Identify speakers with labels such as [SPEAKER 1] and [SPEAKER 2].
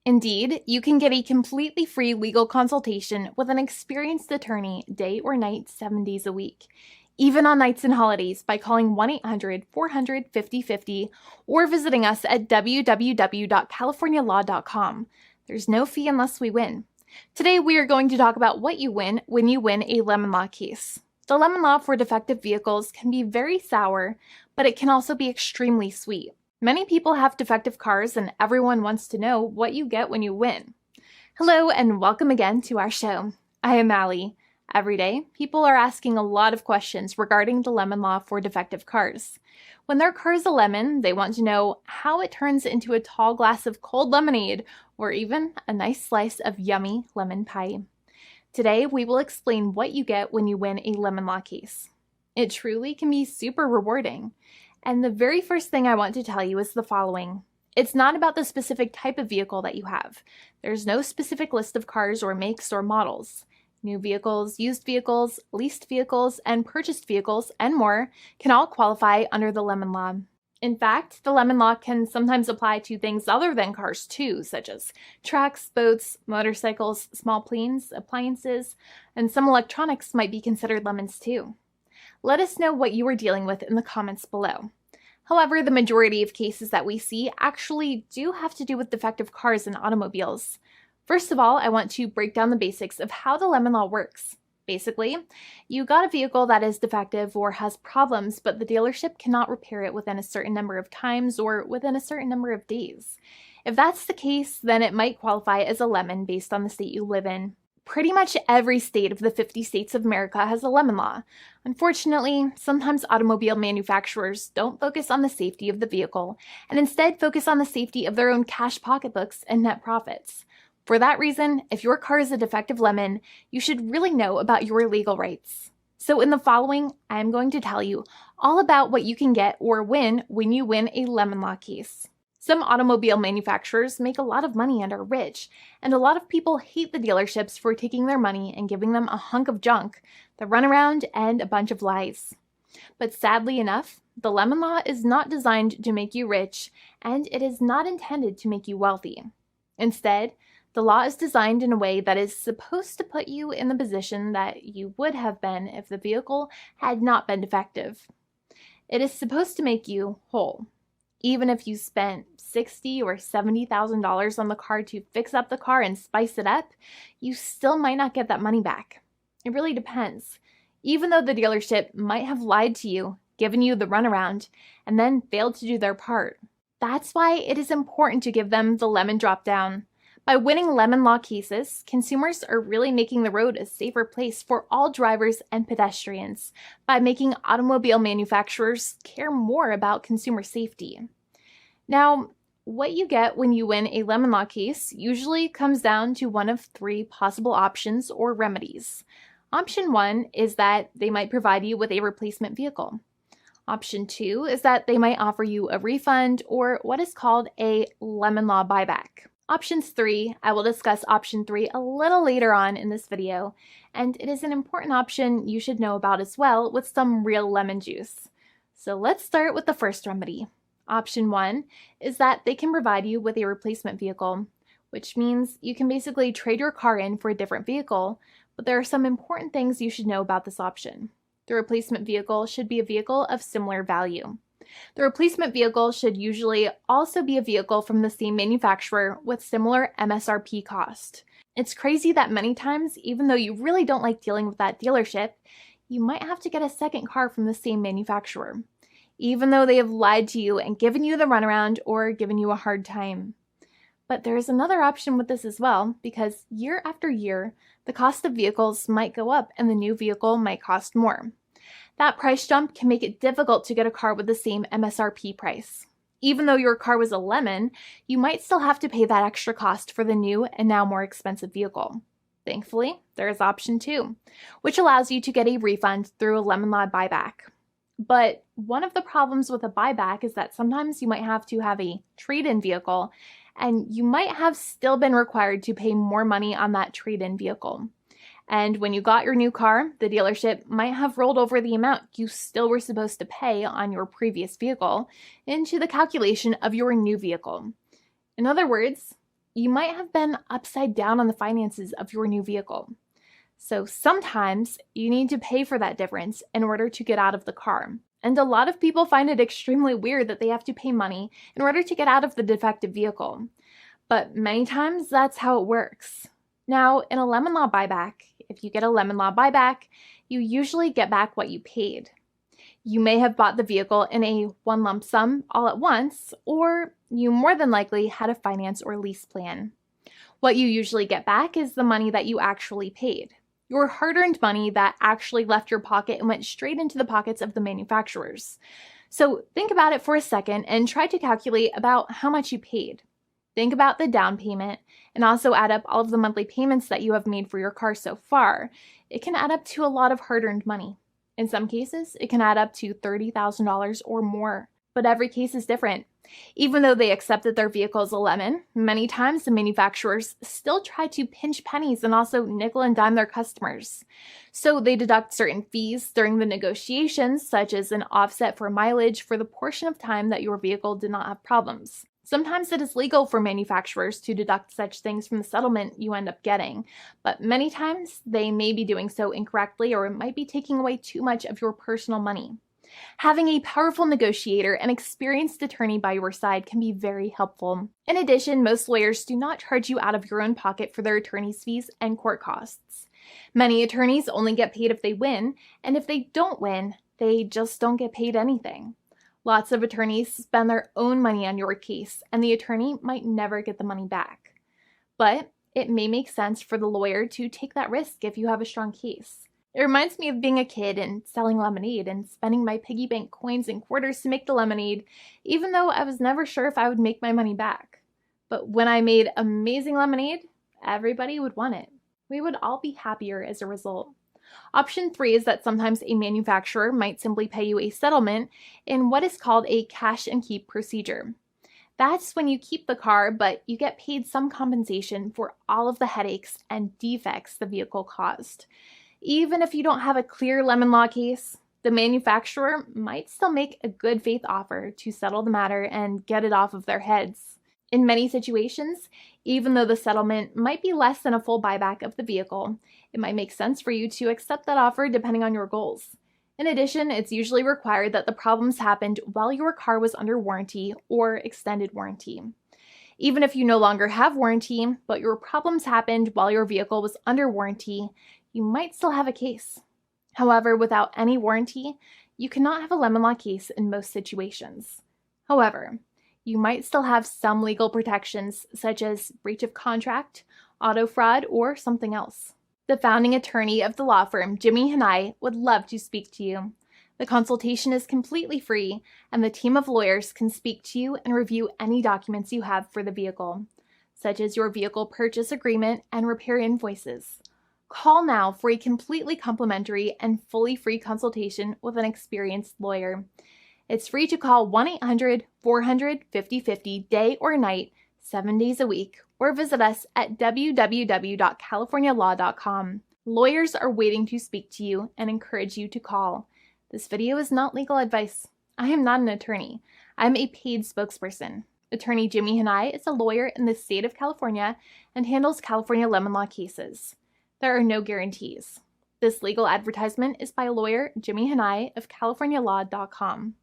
[SPEAKER 1] Indeed, you can get a completely free legal consultation with an experienced attorney day or night, 7 days a week, even on nights and holidays by calling 1-800-400-5050 or visiting us at www.californialaw.com. There's no fee unless we win. Today, we are going to talk about what you win when you win a lemon law case. The lemon law for defective vehicles can be very sour, but it can also be extremely sweet. Many people have defective cars, and everyone wants to know what you get when you win. Hello, and welcome again to our show. I am Allie. Every day, people are asking a lot of questions regarding the lemon law for defective cars. When their car is a lemon, they want to know how it turns into a tall glass of cold lemonade, or even a nice slice of yummy lemon pie. Today, we will explain what you get when you win a lemon law case. It truly can be super rewarding. And the very first thing I want to tell you is the following. It's not about the specific type of vehicle that you have. There's no specific list of cars or makes or models. New vehicles, used vehicles, leased vehicles, and purchased vehicles, and more can all qualify under the lemon law. In fact, the lemon law can sometimes apply to things other than cars too, such as trucks, boats, motorcycles, small planes, appliances, and some electronics might be considered lemons too. Let us know what you are dealing with in the comments below. However, the majority of cases that we see actually do have to do with defective cars and automobiles. First of all, I want to break down the basics of how the lemon law works. Basically, you got a vehicle that is defective or has problems, but the dealership cannot repair it within a certain number of times or within a certain number of days. If that's the case, then it might qualify as a lemon based on the state you live in. Pretty much every state of the 50 states of America has a lemon law. Unfortunately, sometimes automobile manufacturers don't focus on the safety of the vehicle and instead focus on the safety of their own cash pocketbooks and net profits. For that reason, if your car is a defective lemon, you should really know about your legal rights. So in the following, I'm going to tell you all about what you can get or win when you win a lemon law case. Some automobile manufacturers make a lot of money and are rich, and a lot of people hate the dealerships for taking their money and giving them a hunk of junk, the runaround, and a bunch of lies. But sadly enough, the lemon law is not designed to make you rich, and it is not intended to make you wealthy. Instead, the law is designed in a way that is supposed to put you in the position that you would have been if the vehicle had not been defective. It is supposed to make you whole. Even if you spent $60,000 or $70,000 on the car to fix up the car and spice it up, you still might not get that money back. It really depends. Even though the dealership might have lied to you, given you the runaround, and then failed to do their part. That's why it is important to give them the lemon drop down. By winning lemon law cases, consumers are really making the road a safer place for all drivers and pedestrians by making automobile manufacturers care more about consumer safety. Now, what you get when you win a lemon law case usually comes down to one of three possible options or remedies. Option 1 is that they might provide you with a replacement vehicle. Option 2 is that they might offer you a refund or what is called a lemon law buyback. Options 3, I will discuss option 3 a little later on in this video, and it is an important option you should know about as well with some real lemon juice. So let's start with the first remedy. Option 1 is that they can provide you with a replacement vehicle, which means you can basically trade your car in for a different vehicle, but there are some important things you should know about this option. The replacement vehicle should be a vehicle of similar value. The replacement vehicle should usually also be a vehicle from the same manufacturer with similar MSRP cost. It's crazy that many times, even though you really don't like dealing with that dealership, you might have to get a second car from the same manufacturer, even though they have lied to you and given you the runaround or given you a hard time. But there is another option with this as well, because year after year, the cost of vehicles might go up and the new vehicle might cost more. That price jump can make it difficult to get a car with the same MSRP price. Even though your car was a lemon, you might still have to pay that extra cost for the new and now more expensive vehicle. Thankfully, there is option 2, which allows you to get a refund through a lemon law buyback. But one of the problems with a buyback is that sometimes you might have to have a trade-in vehicle, and you might have still been required to pay more money on that trade-in vehicle. And when you got your new car, the dealership might have rolled over the amount you still were supposed to pay on your previous vehicle into the calculation of your new vehicle. In other words, you might have been upside down on the finances of your new vehicle. So sometimes you need to pay for that difference in order to get out of the car. And a lot of people find it extremely weird that they have to pay money in order to get out of the defective vehicle. But many times that's how it works. Now, in a lemon law buyback, if you get a lemon law buyback, you usually get back what you paid. You may have bought the vehicle in a one lump sum all at once, or you more than likely had a finance or lease plan. What you usually get back is the money that you actually paid. Your hard-earned money that actually left your pocket and went straight into the pockets of the manufacturers. So think about it for a second and try to calculate about how much you paid. Think about the down payment and also add up all of the monthly payments that you have made for your car so far. It can add up to a lot of hard-earned money. In some cases, it can add up to $30,000 or more, but every case is different. Even though they accept that their vehicle is a lemon, many times the manufacturers still try to pinch pennies and also nickel and dime their customers. So they deduct certain fees during the negotiations, such as an offset for mileage for the portion of time that your vehicle did not have problems. Sometimes it is legal for manufacturers to deduct such things from the settlement you end up getting, but many times they may be doing so incorrectly or it might be taking away too much of your personal money. Having a powerful negotiator and experienced attorney by your side can be very helpful. In addition, most lawyers do not charge you out of your own pocket for their attorney's fees and court costs. Many attorneys only get paid if they win, and if they don't win, they just don't get paid anything. Lots of attorneys spend their own money on your case, and the attorney might never get the money back. But it may make sense for the lawyer to take that risk if you have a strong case. It reminds me of being a kid and selling lemonade and spending my piggy bank coins and quarters to make the lemonade, even though I was never sure if I would make my money back. But when I made amazing lemonade, everybody would want it. We would all be happier as a result. Option 3 is that sometimes a manufacturer might simply pay you a settlement in what is called a cash and keep procedure. That's when you keep the car, but you get paid some compensation for all of the headaches and defects the vehicle caused. Even if you don't have a clear lemon law case, the manufacturer might still make a good faith offer to settle the matter and get it off of their heads. In many situations, even though the settlement might be less than a full buyback of the vehicle, it might make sense for you to accept that offer depending on your goals. In addition, it's usually required that the problems happened while your car was under warranty or extended warranty. Even if you no longer have warranty, but your problems happened while your vehicle was under warranty, you might still have a case. However, without any warranty, you cannot have a lemon law case in most situations. However, you might still have some legal protections such as breach of contract, auto fraud, or something else. The founding attorney of the law firm, Jimmy and I, would love to speak to you. The consultation is completely free, and the team of lawyers can speak to you and review any documents you have for the vehicle, such as your vehicle purchase agreement and repair invoices. Call now for a completely complimentary and fully free consultation with an experienced lawyer. It's free to call 1-800-400-5050 day or night, 7 days a week, or visit us at www.californialaw.com. Lawyers are waiting to speak to you and encourage you to call. This video is not legal advice. I am not an attorney. I'm a paid spokesperson. Attorney Jimmy Hanai is a lawyer in the state of California and handles California lemon law cases. There are no guarantees. This legal advertisement is by lawyer Jimmy Hanai of CaliforniaLaw.com.